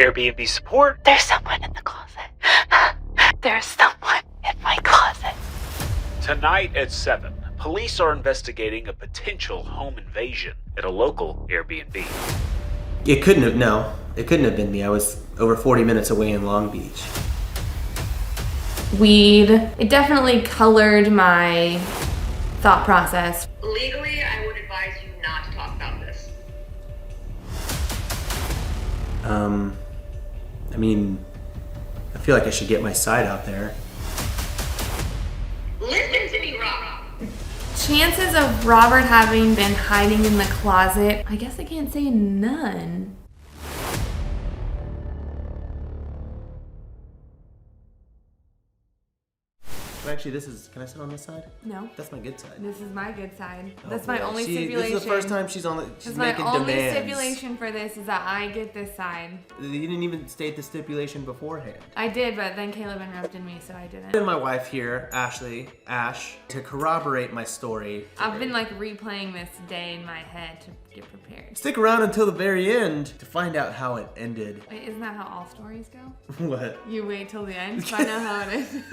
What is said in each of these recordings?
Airbnb support. There's someone in the closet. There's someone in my closet. Tonight at 7, police are investigating a potential home invasion at a local Airbnb. It couldn't have been me. I was over 40 minutes away in Long Beach. Weed. It definitely colored my thought process. Legally, I would advise you not to talk about this. I mean, I feel like I should get my side out there. Listen to me, Rob. Chances of Robert having been hiding in the closet, I guess I can't say none. Actually, can I sit on this side? No. That's my good side. This is my good side. Oh, That's my boy. only This stipulation. is the first time she's My making only demands. stipulation for this is that I get this side. You didn't even state the stipulation beforehand. I did, but then Caleb interrupted me, so I didn't. And my wife here, Ash, to corroborate my story. I've been like replaying this day in my head to get prepared. Stick around until the very end to find out how it ended. Wait, isn't that how all stories go? What? You wait till the end to find out how it is.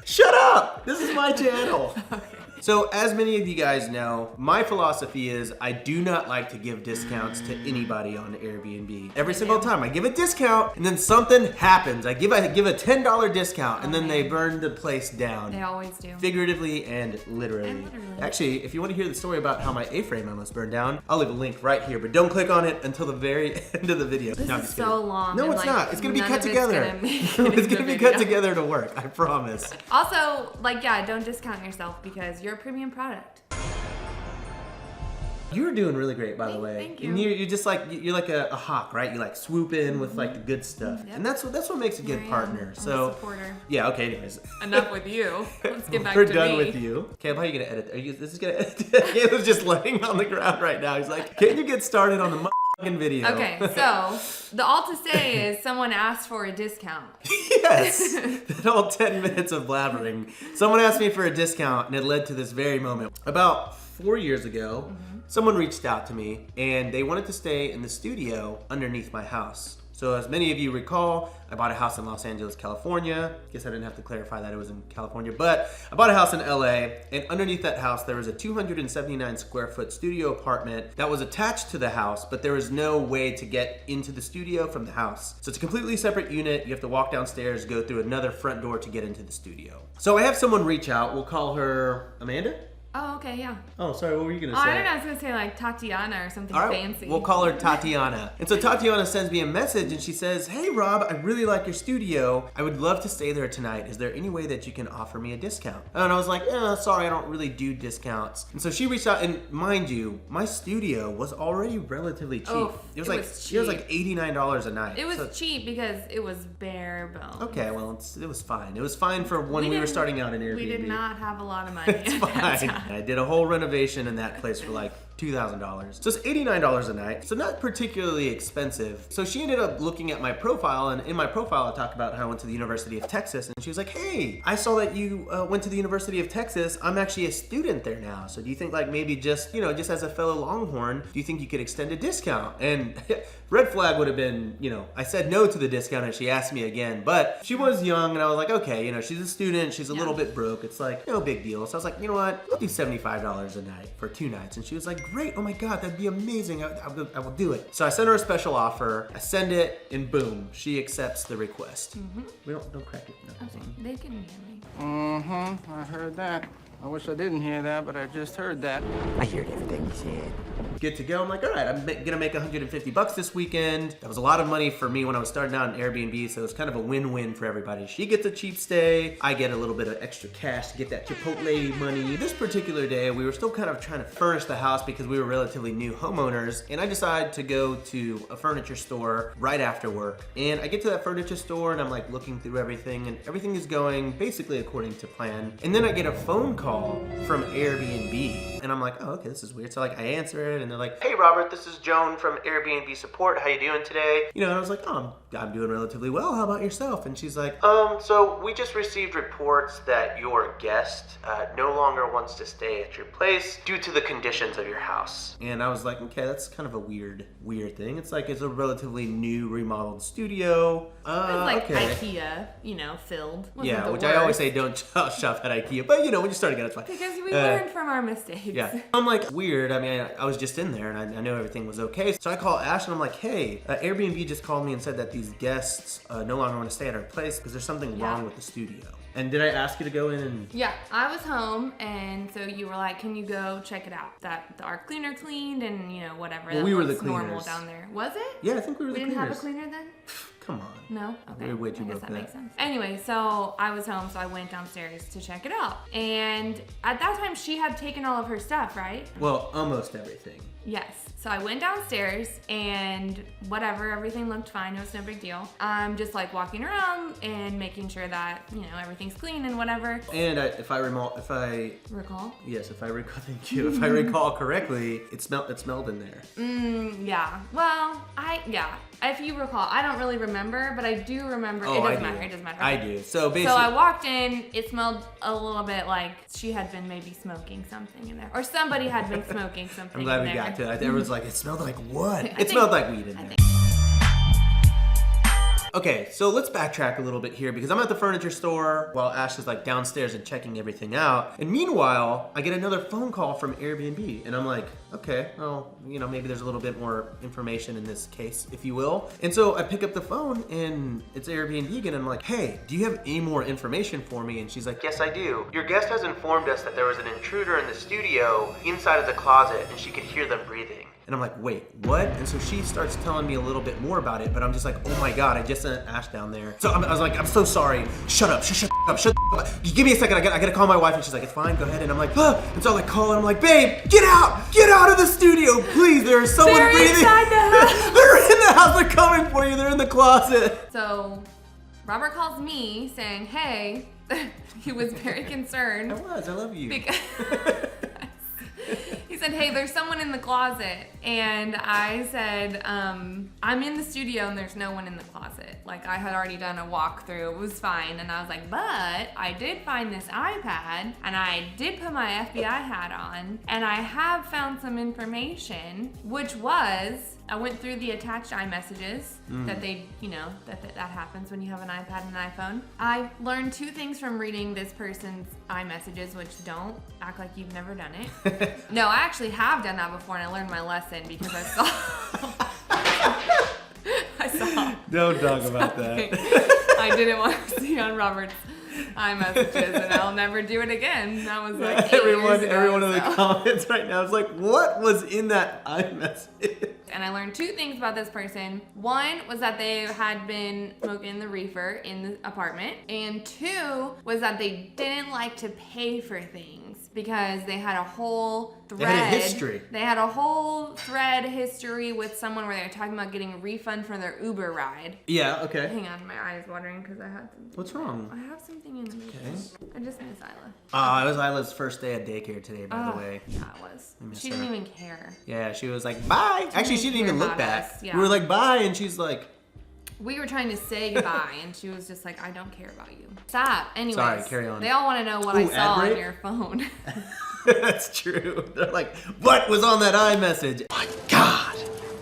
Shut up! This is my channel. Okay. So, as many of you guys know, my philosophy is I do not like to give discounts to anybody on Airbnb. Every single time I give a discount and then something happens. I give a $10 discount and then they burn the place down. They always do. Figuratively and literally. Actually, if you want to hear the story about how my A-frame almost burned down, I'll leave a link right here, but don't click on it until the very end of the video. This No, I'm is just so kidding. long. No, and, it's like, not. It's gonna be none cut of it's together. gonna make It's it gonna into be the cut video. together to work. I promise. Also, like, yeah, don't discount yourself because you're a premium product. You're doing really great, by the way. Thank you. And you're just like you're like a hawk, right? You like swoop in with like the good stuff, Yep. and that's what makes a good partner. I'm So a supporter. yeah, okay. Anyways, Enough with you. Let's get back we're to done me. with you. Caleb, how are you gonna edit? This is gonna edit? Caleb's just laying on the ground right now. He's like, "Can you get started on the fucking video?" Okay, so the all to say is someone asked for a discount. Yes, that whole 10 minutes of blabbering. Someone asked me for a discount, and it led to this very moment. About 4 years ago, someone reached out to me, and they wanted to stay in the studio underneath my house. So as many of you recall, I bought a house in Los Angeles, California. Guess I didn't have to clarify that it was in California, but I bought a house in LA, and underneath that house, there was a 279 square foot studio apartment that was attached to the house, but there was no way to get into the studio from the house. So it's a completely separate unit. You have to walk downstairs, go through another front door to get into the studio. So I have someone reach out. We'll call her Amanda. Oh, okay, yeah. Oh, sorry, what were you gonna Oh, say? I don't know, I was gonna say like Tatiana or something All right, fancy. we'll call her Tatiana. And so Tatiana sends me a message and she says, "Hey Rob, I really like your studio. I would love to stay there tonight. Is there any way that you can offer me a discount?" And I was like, sorry, I don't really do discounts. And so she reached out, and mind you, my studio was already relatively cheap. Oh, it was cheap. like $89 a night. It was So- cheap because it was bare bones. Okay, well, it was fine. It was fine for when we were didn't- starting out in Airbnb. We did not have a lot of money It's at that fine. time. I did a whole renovation in that place for like $2,000. So it's $89 a night, so not particularly expensive. So she ended up looking at my profile, and in my profile I talked about how I went to the University of Texas, and she was like, "Hey, I saw that you went to the University of Texas. I'm actually a student there now. So do you think like maybe just as a fellow Longhorn, do you think you could extend a discount?" And red flag would have been, I said no to the discount and she asked me again, but she was young and I was like, okay, she's a student, she's a little bit broke. It's like, no big deal. So I was like, you know what? I'll do $75 a night for 2 nights. And she was like, great. Oh my God, that'd be amazing. I will do it. So I sent her a special offer. I send it and boom, she accepts the request. We don't crack it. No. Okay, they can hear me. I heard that. I wish I didn't hear that, but I just heard that. I heard everything you said. Good to go. I'm like, all right, I'm gonna make $150 this weekend. That was a lot of money for me when I was starting out in Airbnb, so it was kind of a win-win for everybody. She gets a cheap stay, I get a little bit of extra cash to get that Chipotle money. This particular day, we were still kind of trying to furnish the house because we were relatively new homeowners, and I decided to go to a furniture store right after work. And I get to that furniture store and I'm like looking through everything, and everything is going basically according to plan. And then I get a phone call from Airbnb, and I'm like, oh, okay, this is weird. So like I answer it, and they're like, "Hey Robert, this is Joan from Airbnb support. How you doing today?" And I was like, oh, I'm I'm doing relatively well. How about yourself? And she's like, so we just received reports that your guest no longer wants to stay at your place due to the conditions of your house. And I was like, okay, that's kind of a weird thing. It's like it's a relatively new remodeled studio. It was like okay. IKEA, you know, filled. Wasn't Yeah, the which worst. I always say don't shop at IKEA, but you know, when you're starting out, it's fine. Because we learned from our mistakes. Yeah. I'm like, weird. I mean, I was just in there and I knew everything was okay. So I call Ash and I'm like, hey, Airbnb just called me and said that these guests no longer want to stay at our place because there's something wrong with the studio. And did I ask you to go in and... Yeah, I was home, and so you were like, can you go check it out? That our cleaner cleaned and, you know, whatever. Well, we were the normal cleaners. down there. Was it? Yeah, I think we were the We didn't cleaners. have a cleaner then? Come on. No? Okay. We're way too I guess broke that for makes that. sense. Anyway, so I was home, so I went downstairs to check it out. And at that time, she had taken all of her stuff, right? Well, almost everything. Yes. So I went downstairs and whatever, everything looked fine. It was no big deal. I'm just like walking around and making sure that, you know, everything's clean and whatever. And if I Recall? Yes, if I recall, thank you. If I recall correctly, it smelled in there. Yeah. Well, if you recall, I don't really remember, but I do remember. Oh, It I doesn't do. matter. It doesn't matter. I do. So basically, So I walked in, it smelled a little bit like she had been maybe smoking something in there. Or somebody had been smoking something I'm glad in we there. got to it. Everyone's like, it smelled like what? I It smelled like weed in there. Okay, so let's backtrack a little bit here because I'm at the furniture store while Ash is like downstairs and checking everything out. And meanwhile, I get another phone call from Airbnb and I'm like, okay, well, you know, maybe there's a little bit more information in this case, if you will. And so I pick up the phone and it's Airbnb again. And I'm like, hey, do you have any more information for me? And she's like, yes, I do. Your guest has informed us that there was an intruder in the studio inside of the closet and she could hear them breathing. And I'm like, wait, what? And so she starts telling me a little bit more about it, but I'm just like, oh my God, I just sent Ash down there. So I was like, I'm so sorry. Shut up, shut up. Give me a second, I gotta call my wife. And she's like, it's fine, go ahead. And I'm like, ah. And so I call and I'm like, babe, get out of the studio, please. There's someone They're breathing. inside the house. They're in the house, they're coming for you, they're in the closet. So Robert calls me saying, hey, he was very concerned. I love you. Because he said, hey, there's someone in the closet. And I said, I'm in the studio and there's no one in the closet. Like, I had already done a walkthrough. It was fine. And I was like, but I did find this iPad and I did put my FBI hat on and I have found some information, which was, I went through the attached iMessages that they, you know, that happens when you have an iPad and an iPhone. I learned two things from reading this person's iMessages, which don't act like you've never done it. No, I actually have done that before and I learned my lesson because I saw Don't talk about that. I didn't want to see on Robert's iMessages and I'll never do it again. That was like Everyone years in the ago, so. comments right now is like, what was in that iMessage? And I learned two things about this person. One was that they had been smoking the reefer in the apartment. And two was that they didn't like to pay for things because they had a whole thread. They had a history. They had a whole thread history with someone where they were talking about getting a refund for their Uber ride. Yeah, okay. Hang on, my eye is watering because I had some. What's wrong? I have something in me. Okay. I just miss Isla. It was Isla's first day at daycare today, by the way. Yeah, it was. miss She her. didn't even care. Yeah, she was like, bye. Actually, she didn't even care look about back. us, yeah. We were like, bye, and she's like, We were trying to say goodbye, and she was just like, I don't care about you. Stop. Anyways, Sorry, carry on. They all want to know what Ooh, I ad saw on break? your phone. that's true. They're like, what was on that iMessage? My God,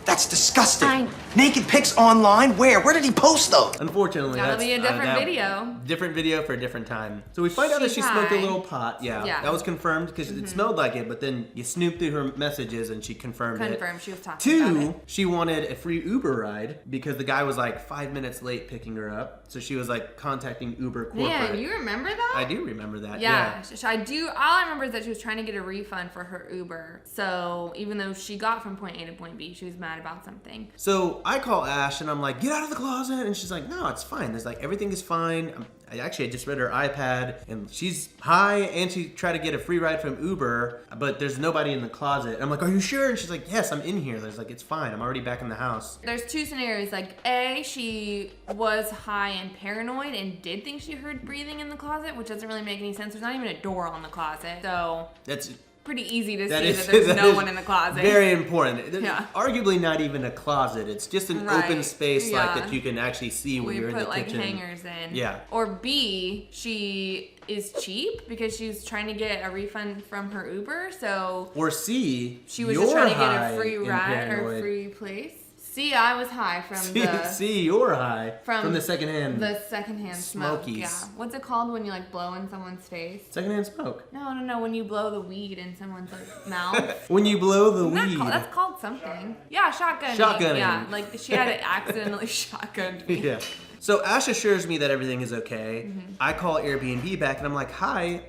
that's disgusting. I- Naked pics online? Where did he post those? Unfortunately, That'll that's be a different video. Different video for a different time. So we find out that She's she smoked a high. little pot. Yeah, Yeah. that was confirmed because it smelled like it. But then you snooped through her messages and she confirmed it. Confirmed. She was talking about Two, it. she wanted a free Uber ride because the guy was like 5 minutes late picking her up. So she was like contacting Uber corporate. Man, you remember that? I do remember that. Yeah, I do. All I remember is that she was trying to get a refund for her Uber. So even though she got from point A to point B, she was mad about something. So I call Ash and I'm like, get out of the closet. And she's like, no, it's fine. There's like, everything is fine. I just read her iPad and she's high and she tried to get a free ride from Uber, but there's nobody in the closet. I'm like, are you sure? And she's like, yes, I'm in here. There's like, it's fine. I'm already back in the house. There's two scenarios. Like, A, she was high and paranoid and did think she heard breathing in the closet, which doesn't really make any sense. There's not even a door on the closet. So That's pretty easy to That see is- that there's that no is one in the closet. Very important. There's Yeah. arguably not even a closet. It's just an open Right. space like Yeah. that you can actually see when We you're in put the like kitchen. hangers in. Yeah. Or B, she is cheap because she's trying to get a refund from her Uber, so Or C, she was you're just trying to get high a free and ride or paranoid. free place. C, I was high from C, you're high from the secondhand the secondhand smoke. smokies. Yeah. What's it called when you like blow in someone's face? secondhand smoke. No. When you blow the weed in someone's like mouth. When you blow the Isn't that weed. that's called something. Yeah, shotgunning. Shotgunning. Yeah, like she had to accidentally shotgun me. Yeah. So Ash assures me that everything is okay. Mm-hmm. I call Airbnb back and I'm like, hi,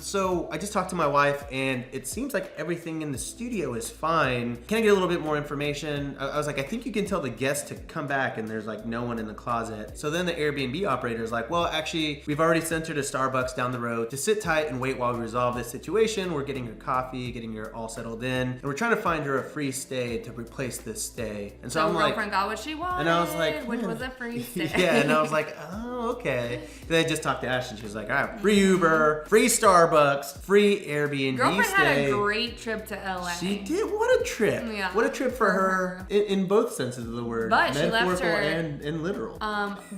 so I just talked to my wife and it seems like everything in the studio is fine. Can I get a little bit more information? I was like, I think you can tell the guests to come back and there's like no one in the closet. So then the Airbnb operator is like, well, actually, we've already sent her to Starbucks down the road to sit tight and wait while we resolve this situation. We're getting her coffee, getting her all settled in, and we're trying to find her a free stay to replace this stay. And so So I'm like, girlfriend got what she wanted, and I was like, which "Hmm." was a free stay. Yeah, and I was like, oh, okay. Then I just talked to Ash and she was like, all right, free Uber, free Starbucks, free Airbnb Girlfriend stay. had a great trip to LA. She did. What a trip. Yeah, What a trip for her in both senses of the word. But she left metaphorical her- and literal.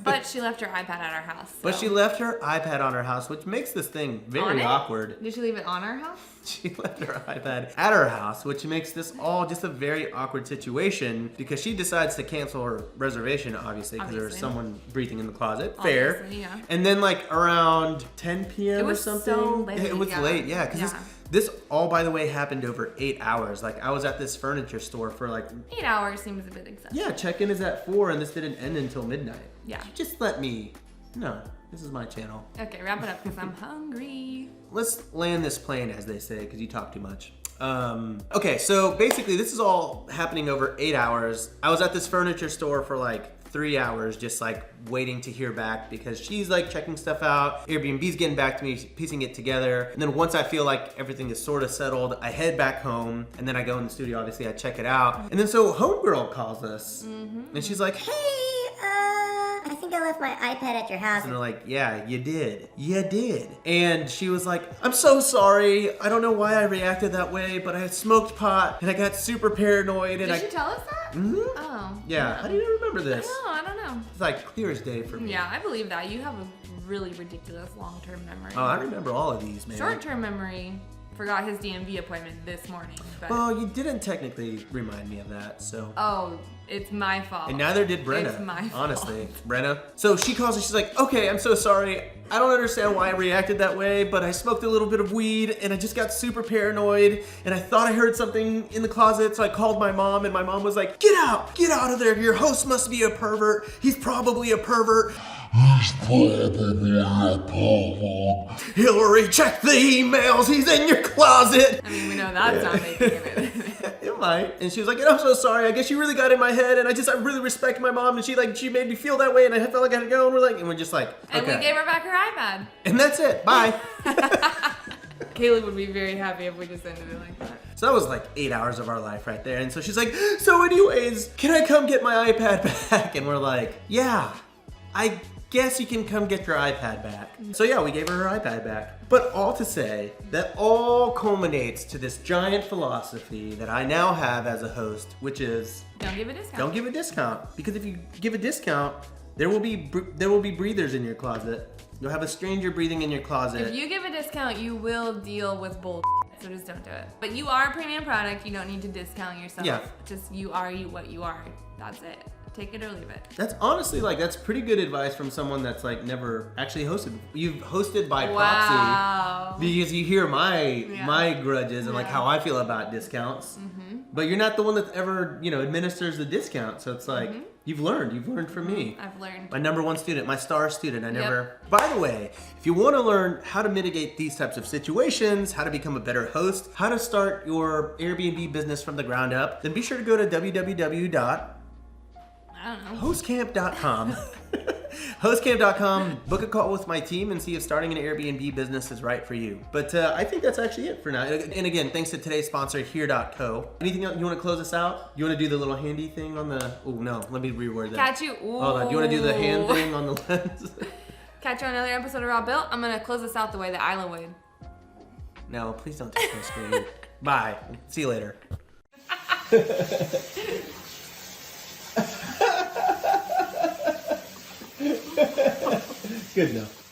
But she left her iPad at our house. But so- she left her iPad on her house, which makes this thing On very it? awkward. Did she leave it on our house? She left her iPad at her house, which makes this all just a very awkward situation because she decides to cancel her reservation, obviously, because there was Obviously. someone breathing in the closet. Fair. Obviously, yeah. And then, like, around 10 p.m. It or was something. so late, It was yeah. late, yeah. Because Yeah. this all, by the way, happened over 8 hours. Like, I was at this furniture store for, like, 8 hours seems a bit excessive. yeah, check-in is at 4, and this didn't end until midnight. Yeah. Just let me... No, this is my channel. Okay, wrap it up because I'm hungry. Let's land this plane, as they say, because you talk too much. Okay, so basically this is all happening over 8 hours. I was at this furniture store for like 3 hours, just like waiting to hear back because she's like checking stuff out. Airbnb's getting back to me, piecing it together. And then once I feel like everything is sort of settled, I head back home and then I go in the studio, obviously I check it out. And then so homegirl calls us and she's like, hey, I think I left my iPad at your house. and they're like, yeah, you did. You did. And she was like, I'm so sorry. I don't know why I reacted that way, but I had smoked pot and I got super paranoid and Did she tell us that? Mhm. Oh. Yeah, how do you remember I this? don't know. It's like clear as day for me. Yeah, I believe that. You have a really ridiculous long-term memory. Oh, I remember all of these, man. Short-term memory. Forgot his DMV appointment this morning. But Well, you didn't technically remind me of that, so. oh, it's my fault. And neither did Brenna. It's my fault. Honestly, Brenna. So she calls and she's like, okay, I'm so sorry. I don't understand why I reacted that way, but I smoked a little bit of weed and I just got super paranoid and I thought I heard something in the closet, so I called my mom and my mom was like, get out of there. Your host must be a pervert. He's probably a pervert. Hillary, check the emails. He's in your closet. I mean, we know that's not making it. It might. And she was like, I'm so sorry. I guess you really got in my head, and I really respect my mom, and she made me feel that way, and I felt like I had to go, and we're just like, okay. And we gave her back her iPad. And that's it. Bye. Kaylee would be very happy if we just ended it like that. So that was like 8 hours of our life right there. And so she's like, so anyways, can I come get my iPad back? And we're like, yeah, I guess you can come get your iPad back. So yeah, we gave her her iPad back. But all to say, that all culminates to this giant philosophy that I now have as a host, which is Don't give a discount. don't give a discount. Because if you give a discount, there will be breathers in your closet. You'll have a stranger breathing in your closet. If you give a discount, you will deal with bull. So just don't do it. But you are a premium product. You don't need to discount yourself. Yeah. Just you are what you are. That's it. Take it or leave it. That's honestly that's pretty good advice from someone that's like never actually hosted. You've hosted by proxy Wow. because you hear my grudges and like Yeah. how I feel about discounts. But you're not the one that ever administers the discount. So it's like you've learned from me. I've learned. My #1 student, my star student. I never. By the way, if you want to learn how to mitigate these types of situations, how to become a better host, how to start your Airbnb business from the ground up, then be sure to go to hostcamp.com. Hostcamp.com, book a call with my team and see if starting an Airbnb business is right for you. But I think that's actually it for now. And again, thanks to today's sponsor, here.co. Anything else? You want to close us out? You want to do the little handy thing on the... Oh, no. Let me reword that. Catch you. Ooh. Hold on. Do you want to do the hand thing on the lens? Catch you on another episode of Robuilt. I'm going to close this out the way that Isla would. No, please don't touch my screen. Bye. See you later. Good enough.